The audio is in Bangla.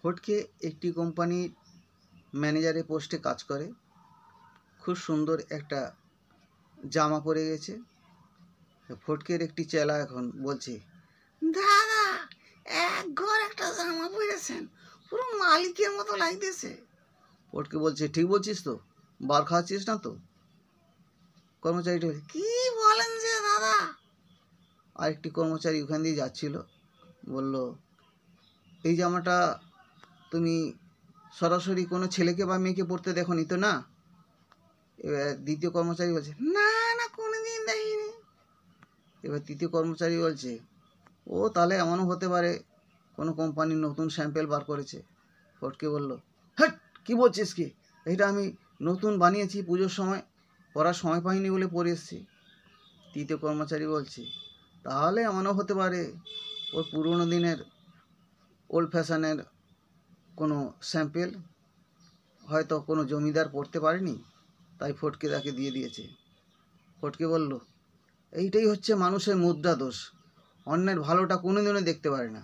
ফটকে একটি কোম্পানির ম্যানেজারের পোস্টে কাজ করে। খুব সুন্দর একটা জামা পরে গেছে। ফটকের একটি চেলা এখন বলছে, দাদা এক ঘর একটা জামা পরেছেন, পুরো মালিকের মতো লাগতেছে। ফটকে বলছে, ঠিক বলছিস তো, বার খাচ্ছিস না তো? কর্মচারীটা বলছে, কি বলেন যে দাদা? আরেকটি কর্মচারী ওখান দিয়ে যাচ্ছিল, বলল, এই জামাটা তুমি সরাসরি কোনো ছেলেকে বা মেয়েকে পড়তে দেখোনি তো না? এবার দ্বিতীয় কর্মচারী বলছে, না না, কোনোদিন দেখিনি। এবার তৃতীয় কর্মচারী বলছে, ও তাহলে এমনও হতে পারে কোনো কোম্পানির নতুন স্যাম্পেল বার করেছে। ফটকে বলল, হ্যাঁ কী বলছিস কি? এটা আমি নতুন বানিয়েছি, পুজোর সময় পরার সময় পাইনি বলে পরে এসেছি। তৃতীয় কর্মচারী বলছে, তাহলে এমনও হতে পারে ওর পুরনো দিনের ওল্ড ফ্যাশনের কোনো স্যাম্পেল, হয়তো কোনো জমিদার পড়তে পারেনি, তাই ফটকে তাকে দিয়ে দিয়েছে। ফটকে বলল, এইটাই হচ্ছে মানুষের মুদ্রা দোষ, অন্যের ভালোটা কোনোদিনও দেখতে পারে না।